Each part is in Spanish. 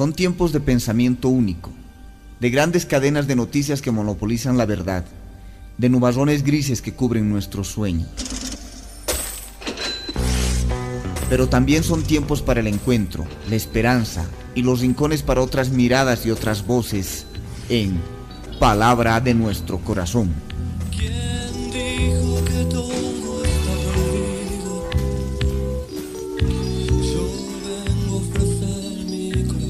Son tiempos de pensamiento único, de grandes cadenas de noticias que monopolizan la verdad, de nubarrones grises que cubren nuestros sueños. Pero también son tiempos para el encuentro, la esperanza y los rincones para otras miradas y otras voces en Palabra de nuestro corazón. ¿Quién dijo que todo está perdido? Yo vengo a ofrecer mi corazón.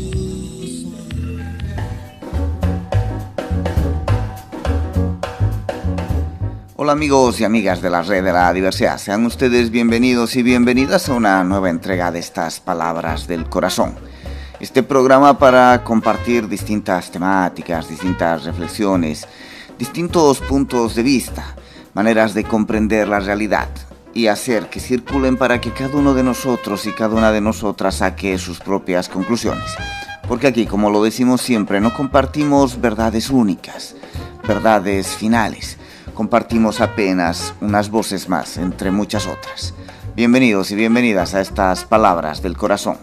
Hola amigos y amigas de la Red de la Diversidad, sean ustedes bienvenidos y bienvenidas a una nueva entrega de estas Palabras del Corazón. Este programa para compartir distintas temáticas, distintas reflexiones, distintos puntos de vista, maneras de comprender la realidad y hacer que circulen para que cada uno de nosotros y cada una de nosotras saque sus propias conclusiones. Porque aquí, como lo decimos siempre, no compartimos verdades únicas, verdades finales. Compartimos apenas unas voces más, entre muchas otras. Bienvenidos y bienvenidas a estas Palabras del Corazón.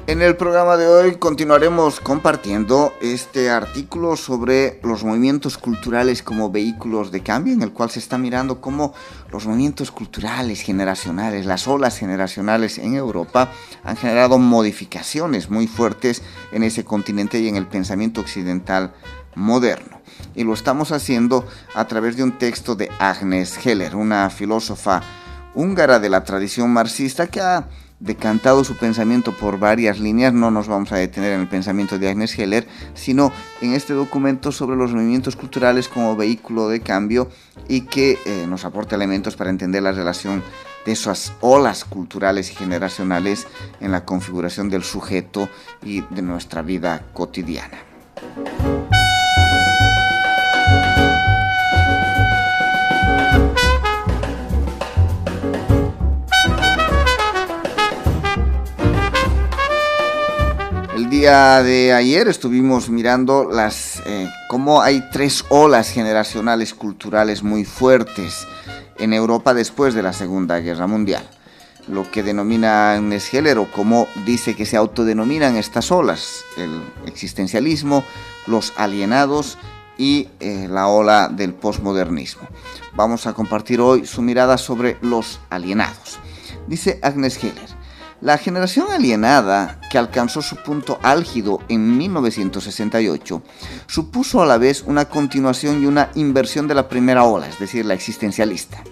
En el programa de hoy continuaremos compartiendo este artículo sobre los movimientos culturales como vehículos de cambio, en el cual se está mirando cómo los movimientos culturales generacionales, las olas generacionales en Europa han generado modificaciones muy fuertes en ese continente y en el pensamiento occidental moderno. Y lo estamos haciendo a través de un texto de Agnes Heller, una filósofa húngara de la tradición marxista que ha decantado su pensamiento por varias líneas. No nos vamos a detener en el pensamiento de Agnes Heller, sino en este documento sobre los movimientos culturales como vehículo de cambio y que nos aporta elementos para entender la relación de esas olas culturales y generacionales en la configuración del sujeto y de nuestra vida cotidiana. El día de ayer estuvimos mirando cómo hay tres olas generacionales culturales muy fuertes en Europa después de la Segunda Guerra Mundial. Lo que denomina Agnes Heller, o como dice que se autodenominan estas olas: el existencialismo, los alienados y la ola del posmodernismo. Vamos a compartir hoy su mirada sobre los alienados. Dice Agnes Heller: la generación alienada, que alcanzó su punto álgido en 1968, supuso a la vez una continuación y una inversión de la primera ola, es decir, la existencialista.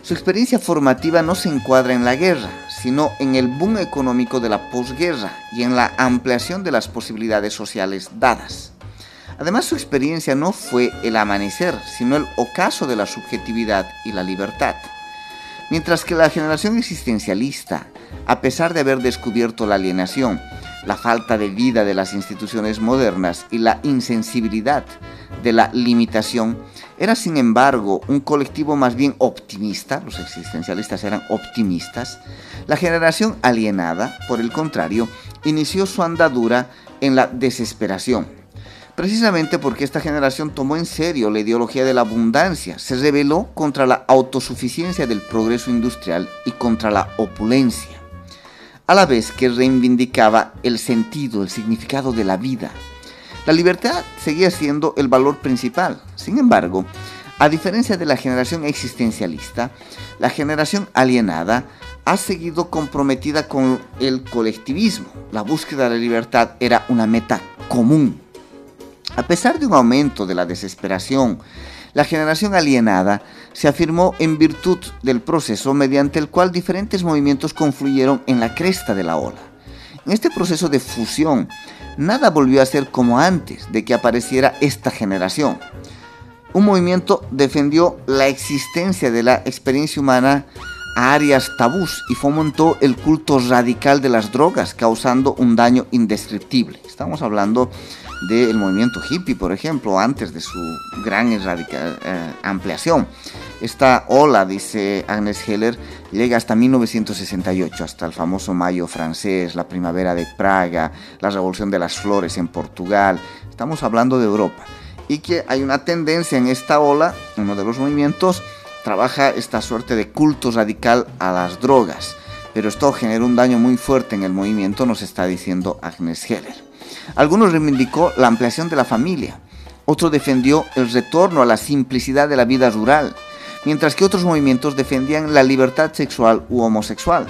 Su experiencia formativa no se encuadra en la guerra, sino en el boom económico de la posguerra y en la ampliación de las posibilidades sociales dadas. Además, su experiencia no fue el amanecer, sino el ocaso de la subjetividad y la libertad. Mientras que la generación existencialista, a pesar de haber descubierto la alienación, la falta de vida de las instituciones modernas y la insensibilidad de la limitación, era sin embargo un colectivo más bien optimista. Los existencialistas eran optimistas. La generación alienada, por el contrario, inició su andadura en la desesperación. Precisamente porque esta generación tomó en serio la ideología de la abundancia, se rebeló contra la autosuficiencia del progreso industrial y contra la opulencia, a la vez que reivindicaba el sentido, el significado de la vida. La libertad seguía siendo el valor principal. Sin embargo, a diferencia de la generación existencialista, la generación alienada ha seguido comprometida con el colectivismo. La búsqueda de la libertad era una meta común. A pesar de un aumento de la desesperación, la generación alienada se afirmó en virtud del proceso mediante el cual diferentes movimientos confluyeron en la cresta de la ola. En este proceso de fusión, nada volvió a ser como antes de que apareciera esta generación. Un movimiento defendió la existencia de la experiencia humana a áreas tabús y fomentó el culto radical de las drogas, causando un daño indescriptible. Estamos hablando del movimiento hippie, por ejemplo, antes de su gran ampliación. Esta ola, dice Agnes Heller, llega hasta 1968, hasta el famoso Mayo francés, la primavera de Praga, la Revolución de las Flores en Portugal. Estamos hablando de Europa. Y que hay una tendencia en esta ola, uno de los movimientos, trabaja esta suerte de culto radical a las drogas, pero esto generó un daño muy fuerte en el movimiento, nos está diciendo Agnes Heller. Algunos reivindicó la ampliación de la familia, otro defendió el retorno a la simplicidad de la vida rural, mientras que otros movimientos defendían la libertad sexual u homosexual.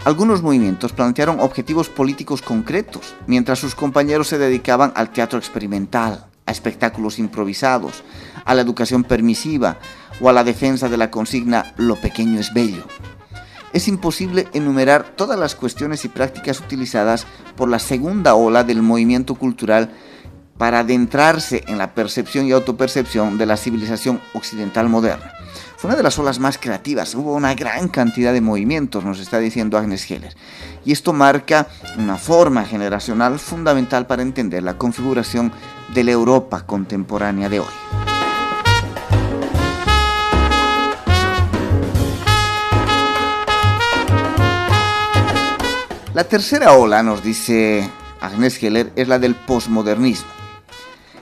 Algunos movimientos plantearon objetivos políticos concretos, mientras sus compañeros se dedicaban al teatro experimental, a espectáculos improvisados, a la educación permisiva o a la defensa de la consigna «lo pequeño es bello». Es imposible enumerar todas las cuestiones y prácticas utilizadas por la segunda ola del movimiento cultural para adentrarse en la percepción y autopercepción de la civilización occidental moderna. Fue una de las olas más creativas, hubo una gran cantidad de movimientos, nos está diciendo Agnes Heller, y esto marca una forma generacional fundamental para entender la configuración de la Europa contemporánea de hoy. La tercera ola, nos dice Agnes Heller, es la del posmodernismo.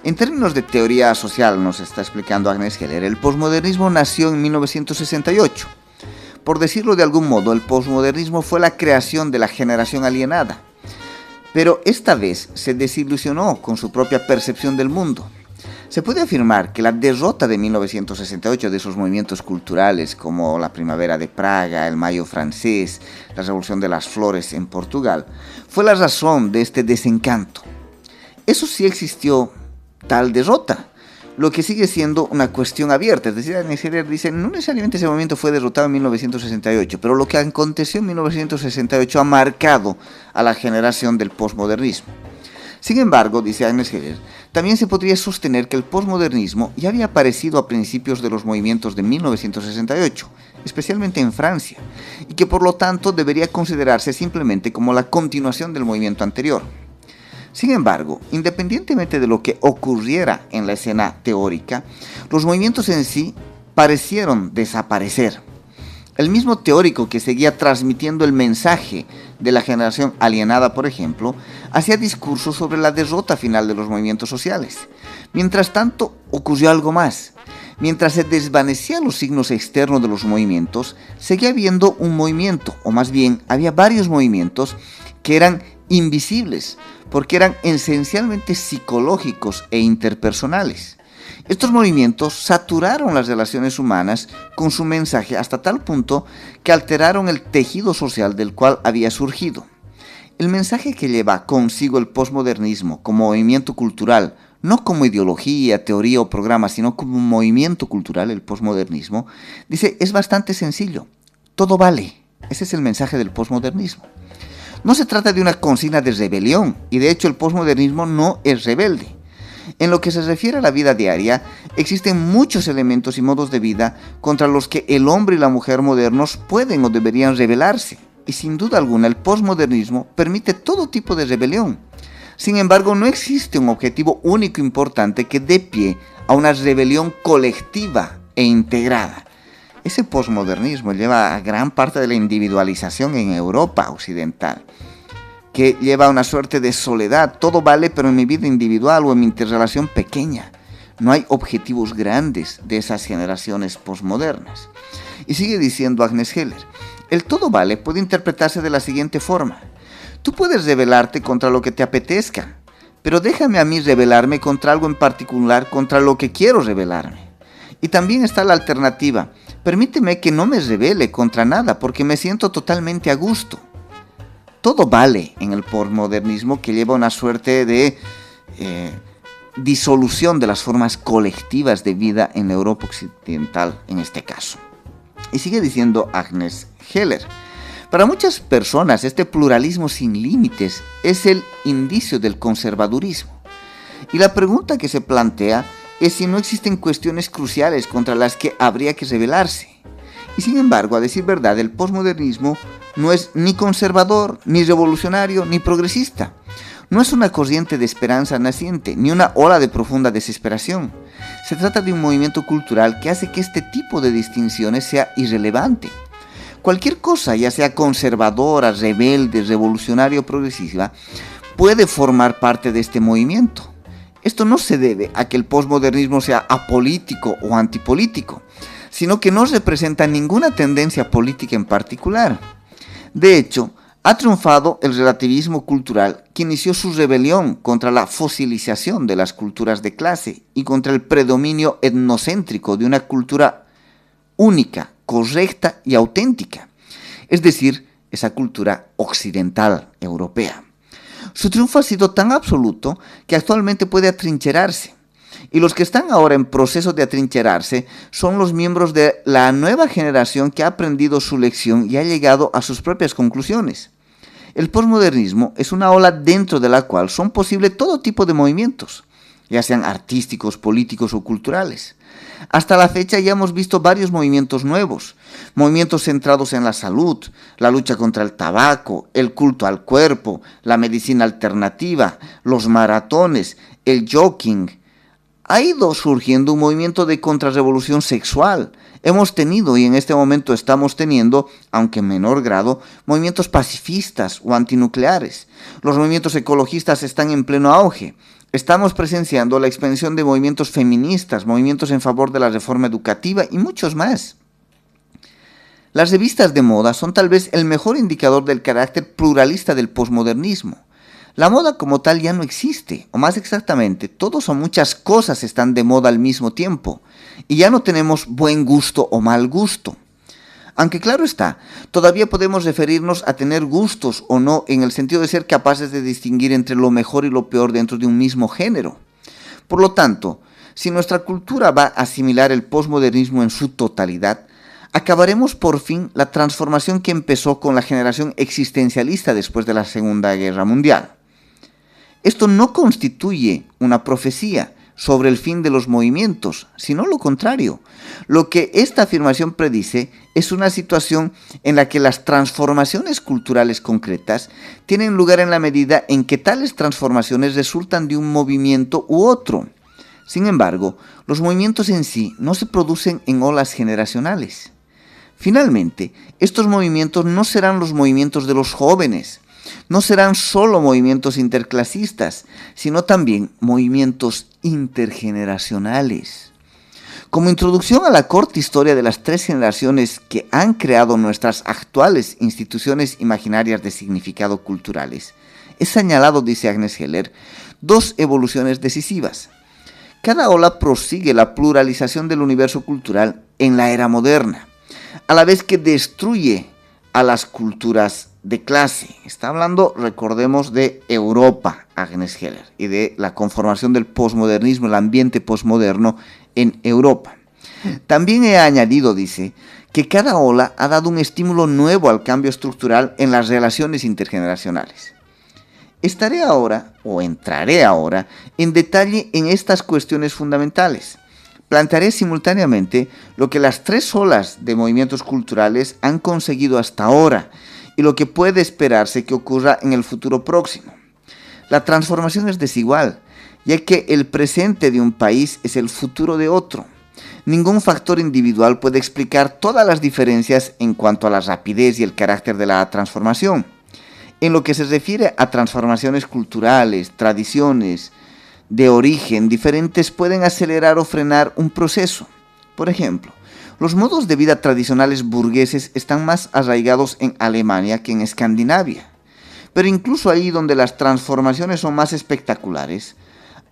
En términos de teoría social, nos está explicando Agnes Heller, el posmodernismo nació en 1968. Por decirlo de algún modo, el posmodernismo fue la creación de la generación alienada, pero esta vez se desilusionó con su propia percepción del mundo. Se puede afirmar que la derrota de 1968 de esos movimientos culturales como la Primavera de Praga, el Mayo francés, la Revolución de las Flores en Portugal, fue la razón de este desencanto. Eso sí existió tal derrota, lo que sigue siendo una cuestión abierta. Es decir, Agnes Heller dice, no necesariamente ese movimiento fue derrotado en 1968, pero lo que aconteció en 1968 ha marcado a la generación del posmodernismo. Sin embargo, dice Agnes Heller, también se podría sostener que el posmodernismo ya había aparecido a principios de los movimientos de 1968, especialmente en Francia, y que por lo tanto debería considerarse simplemente como la continuación del movimiento anterior. Sin embargo, independientemente de lo que ocurriera en la escena teórica, los movimientos en sí parecieron desaparecer. El mismo teórico que seguía transmitiendo el mensaje de la generación alienada, por ejemplo, hacía discursos sobre la derrota final de los movimientos sociales. Mientras tanto, ocurrió algo más. Mientras se desvanecían los signos externos de los movimientos, seguía habiendo un movimiento, o más bien, había varios movimientos que eran invisibles, porque eran esencialmente psicológicos e interpersonales. Estos movimientos saturaron las relaciones humanas con su mensaje hasta tal punto que alteraron el tejido social del cual había surgido. El mensaje que lleva consigo el posmodernismo como movimiento cultural, no como ideología, teoría o programa, sino como un movimiento cultural, el posmodernismo, dice, es bastante sencillo. Todo vale. Ese es el mensaje del posmodernismo. No se trata de una consigna de rebelión, y de hecho el posmodernismo no es rebelde. En lo que se refiere a la vida diaria, existen muchos elementos y modos de vida contra los que el hombre y la mujer modernos pueden o deberían rebelarse, y sin duda alguna el posmodernismo permite todo tipo de rebelión. Sin embargo, no existe un objetivo único importante que dé pie a una rebelión colectiva e integrada. Ese posmodernismo lleva a gran parte de la individualización en Europa occidental, que lleva a una suerte de soledad. Todo vale, pero en mi vida individual o en mi interrelación pequeña. No hay objetivos grandes de esas generaciones posmodernas. Y sigue diciendo Agnes Heller, el todo vale puede interpretarse de la siguiente forma. Tú puedes rebelarte contra lo que te apetezca, pero déjame a mí rebelarme contra algo en particular, contra lo que quiero rebelarme. Y también está la alternativa, permíteme que no me rebele contra nada porque me siento totalmente a gusto. Todo vale en el posmodernismo, que lleva una suerte de disolución de las formas colectivas de vida en la Europa occidental en este caso. Y sigue diciendo Agnes Heller, para muchas personas este pluralismo sin límites es el indicio del conservadurismo. Y la pregunta que se plantea es si no existen cuestiones cruciales contra las que habría que rebelarse. Y sin embargo, a decir verdad, el posmodernismo no es ni conservador, ni revolucionario, ni progresista. No es una corriente de esperanza naciente, ni una ola de profunda desesperación. Se trata de un movimiento cultural que hace que este tipo de distinciones sea irrelevante. Cualquier cosa, ya sea conservadora, rebelde, revolucionaria o progresiva, puede formar parte de este movimiento. Esto no se debe a que el posmodernismo sea apolítico o antipolítico. sino que no representa ninguna tendencia política en particular. De hecho, ha triunfado el relativismo cultural que inició su rebelión contra la fosilización de las culturas de clase y contra el predominio etnocéntrico de una cultura única, correcta y auténtica, es decir, esa cultura occidental europea. Su triunfo ha sido tan absoluto que actualmente puede atrincherarse. Y los que están ahora en proceso de atrincherarse son los miembros de la nueva generación que ha aprendido su lección y ha llegado a sus propias conclusiones. El posmodernismo es una ola dentro de la cual son posibles todo tipo de movimientos, ya sean artísticos, políticos o culturales. Hasta la fecha ya hemos visto varios movimientos nuevos, movimientos centrados en la salud, la lucha contra el tabaco, el culto al cuerpo, la medicina alternativa, los maratones, el jogging. Ha ido surgiendo un movimiento de contrarrevolución sexual. Hemos tenido y en este momento estamos teniendo, aunque en menor grado, movimientos pacifistas o antinucleares. Los movimientos ecologistas están en pleno auge. Estamos presenciando la expansión de movimientos feministas, movimientos en favor de la reforma educativa y muchos más. Las revistas de moda son tal vez el mejor indicador del carácter pluralista del posmodernismo. La moda como tal ya no existe, o más exactamente, todos o muchas cosas están de moda al mismo tiempo, y ya no tenemos buen gusto o mal gusto. Aunque claro está, todavía podemos referirnos a tener gustos o no en el sentido de ser capaces de distinguir entre lo mejor y lo peor dentro de un mismo género. Por lo tanto, si nuestra cultura va a asimilar el posmodernismo en su totalidad, acabaremos por fin la transformación que empezó con la generación existencialista después de la Segunda Guerra Mundial. Esto no constituye una profecía sobre el fin de los movimientos, sino lo contrario. Lo que esta afirmación predice es una situación en la que las transformaciones culturales concretas tienen lugar en la medida en que tales transformaciones resultan de un movimiento u otro. Sin embargo, los movimientos en sí no se producen en olas generacionales. Finalmente, estos movimientos no serán los movimientos de los jóvenes, no serán solo movimientos interclasistas, sino también movimientos intergeneracionales. Como introducción a la corta historia de las tres generaciones que han creado nuestras actuales instituciones imaginarias de significado culturales, he señalado, dice Agnes Heller, dos evoluciones decisivas. Cada ola prosigue la pluralización del universo cultural en la era moderna, a la vez que destruye a las culturas de clase. Está hablando, recordemos, de Europa, Agnes Heller, y de la conformación del posmodernismo, el ambiente posmoderno en Europa. También he añadido, dice, que cada ola ha dado un estímulo nuevo al cambio estructural en las relaciones intergeneracionales. Entraré ahora, en detalle en estas cuestiones fundamentales. Plantearé simultáneamente lo que las tres olas de movimientos culturales han conseguido hasta ahora y lo que puede esperarse que ocurra en el futuro próximo. La transformación es desigual, ya que el presente de un país es el futuro de otro. Ningún factor individual puede explicar todas las diferencias en cuanto a la rapidez y el carácter de la transformación. En lo que se refiere a transformaciones culturales, tradiciones de origen diferentes pueden acelerar o frenar un proceso. Por ejemplo, los modos de vida tradicionales burgueses están más arraigados en Alemania que en Escandinavia. Pero incluso ahí donde las transformaciones son más espectaculares,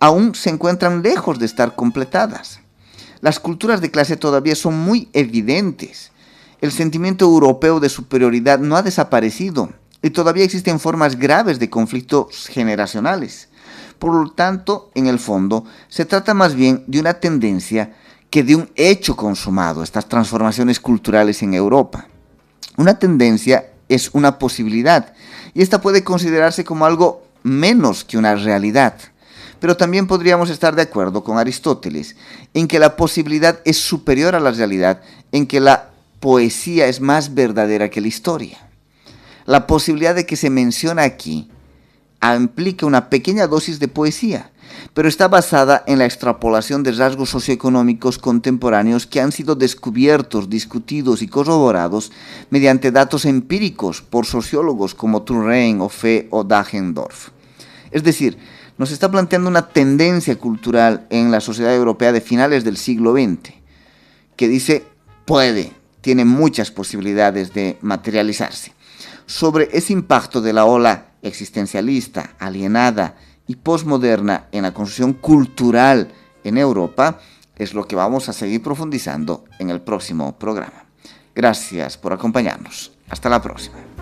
aún se encuentran lejos de estar completadas. Las culturas de clase todavía son muy evidentes. El sentimiento europeo de superioridad no ha desaparecido y todavía existen formas graves de conflictos generacionales. Por lo tanto, en el fondo, se trata más bien de una tendencia que de un hecho consumado, estas transformaciones culturales en Europa. Una tendencia es una posibilidad, y esta puede considerarse como algo menos que una realidad. Pero también podríamos estar de acuerdo con Aristóteles en que la posibilidad es superior a la realidad, en que la poesía es más verdadera que la historia. La posibilidad de que se menciona aquí implica una pequeña dosis de poesía, pero está basada en la extrapolación de rasgos socioeconómicos contemporáneos que han sido descubiertos, discutidos y corroborados mediante datos empíricos por sociólogos como Turrein, Ophé o Dagendorf. Es decir, nos está planteando una tendencia cultural en la sociedad europea de finales del siglo XX, que dice tiene muchas posibilidades de materializarse. Sobre ese impacto de la ola existencialista, alienada y posmoderna en la construcción cultural en Europa, es lo que vamos a seguir profundizando en el próximo programa. Gracias por acompañarnos. Hasta la próxima.